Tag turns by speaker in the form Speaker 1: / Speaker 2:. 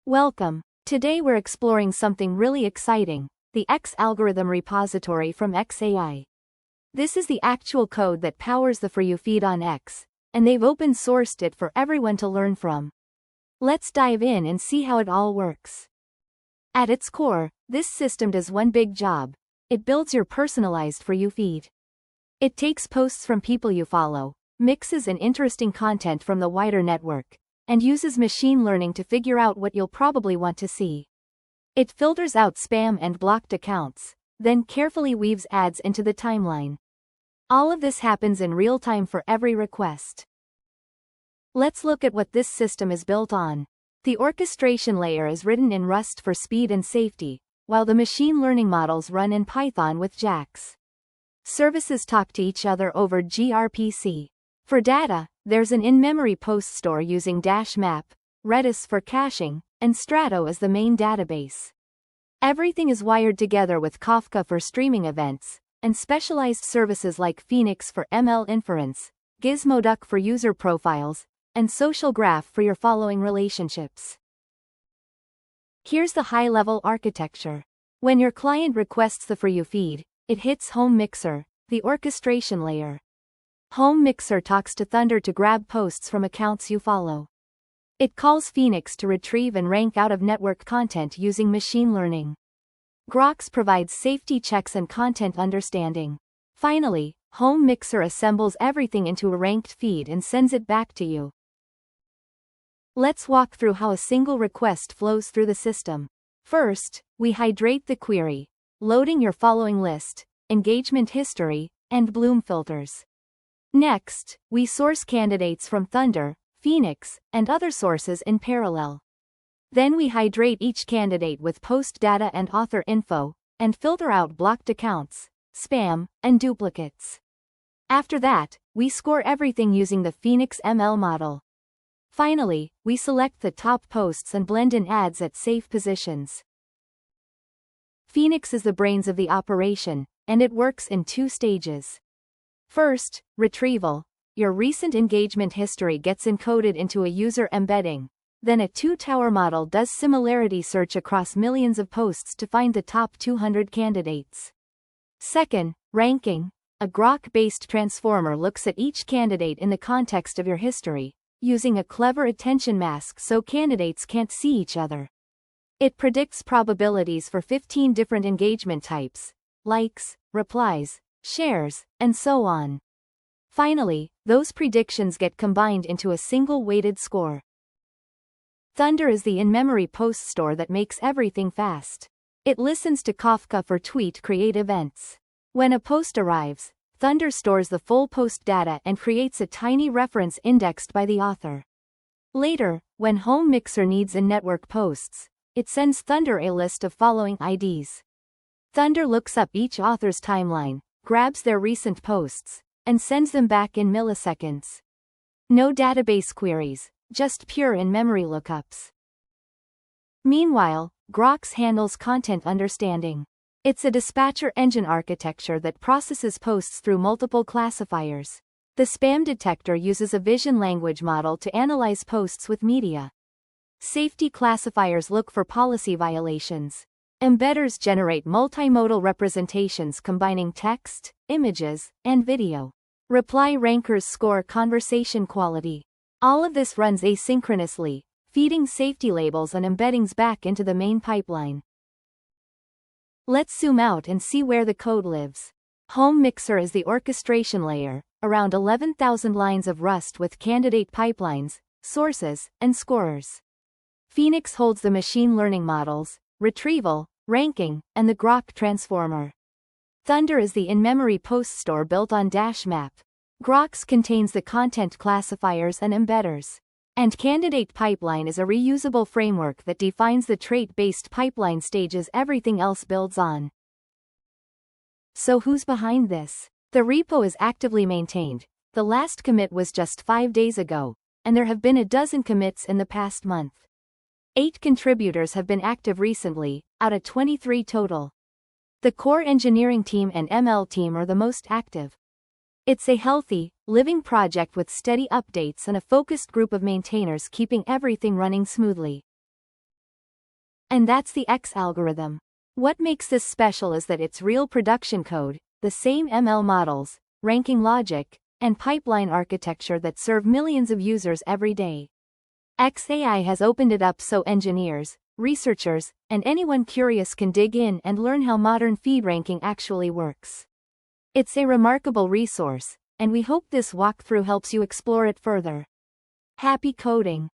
Speaker 1: Welcome. Today we're exploring something really exciting, the Amz Algorithm repository from Amz AI. This is the actual code that powers the For You feed on X, and they've open sourced it for everyone to learn from. Let's dive in and see how it all works. At its core, this system does one big job. It builds your personalized For You feed. It takes posts from people you follow, mixes in interesting content from the wider network, and uses machine learning to figure out what you'll probably want to see. It filters out spam and blocked accounts, then carefully weaves ads into the timeline. All of this happens in real time for every request. Let's look at what this system is built on. The orchestration layer is written in Rust for speed and safety, while the machine learning models run in Python with JAX. Services talk to each other over gRPC. For data, there's an in-memory post store using -map, Redis for caching, and Strato as the main database. Everything is wired together with Kafka for streaming events, and specialized services like Phoenix for ML inference, Gizmoduck for user profiles, and Social Graph for your following relationships. Here's the high-level architecture. When your client requests the For You feed, it hits Home Mixer, the orchestration layer. Home Mixer talks to Thunder to grab posts from accounts you follow. It calls Phoenix to retrieve and rank out-of-network content using machine learning. Grox provides safety checks and content understanding. Finally, Home Mixer assembles everything into a ranked feed and sends it back to you. Let's walk through how a single request flows through the system. First, we hydrate the query, loading your following list, engagement history, and Bloom filters. Next, we source candidates from Thunder, Phoenix, and other sources in parallel. Then we hydrate each candidate with post data and author info, and filter out blocked accounts, spam, and duplicates. After that, we score everything using the Phoenix ML model. Finally, we select the top posts and blend in ads at safe positions. Phoenix is the brains of the operation, and it works in two stages. First, retrieval. Your recent engagement history gets encoded into a user embedding. Then a two-tower model does similarity search across millions of posts to find the top 200 candidates. Second, ranking. A grok-based transformer looks at each candidate in the context of your history, using a clever attention mask so candidates can't see each other. It predicts probabilities for 15 different engagement types: likes, replies, shares, and so on. Finally, those predictions get combined into a single weighted score. Thunder is the in-memory post store that makes everything fast. It listens to Kafka for tweet create events. When a post arrives, Thunder stores the full post data and creates a tiny reference indexed by the author. Later, when Home Mixer needs in-network posts, it sends Thunder a list of following IDs. Thunder looks up each author's timeline, grabs their recent posts, and sends them back in milliseconds. No database queries, just pure in-memory lookups. Meanwhile, Grox handles content understanding. It's a dispatcher engine architecture that processes posts through multiple classifiers. The spam detector uses a vision language model to analyze posts with media. Safety classifiers look for policy violations. Embedders generate multimodal representations combining text, images, and video. Reply rankers score conversation quality. All of this runs asynchronously, feeding safety labels and embeddings back into the main pipeline. Let's zoom out and see where the code lives. Home Mixer is the orchestration layer, around 11,000 lines of Rust with candidate pipelines, sources, and scorers. Phoenix holds the machine learning models, retrieval, ranking, and the grok transformer. Thunder is the in-memory post store built on -map. Grox contains the content classifiers and embedders. And Candidate Pipeline is a reusable framework that defines the trait-based pipeline stages everything else builds on. So who's behind this? The repo is actively maintained. The last commit was just 5 days ago, and there have been a dozen commits in the past month. 8 contributors have been active recently, out of 23 total. The core engineering team and ML team are the most active. It's a healthy, living project with steady updates and a focused group of maintainers keeping everything running smoothly. And that's the X algorithm. What makes this special is that it's real production code, the same ML models, ranking logic, and pipeline architecture that serve millions of users every day. XAI has opened it up so engineers, researchers, and anyone curious can dig in and learn how modern feed ranking actually works. It's a remarkable resource, and we hope this walkthrough helps you explore it further. Happy coding!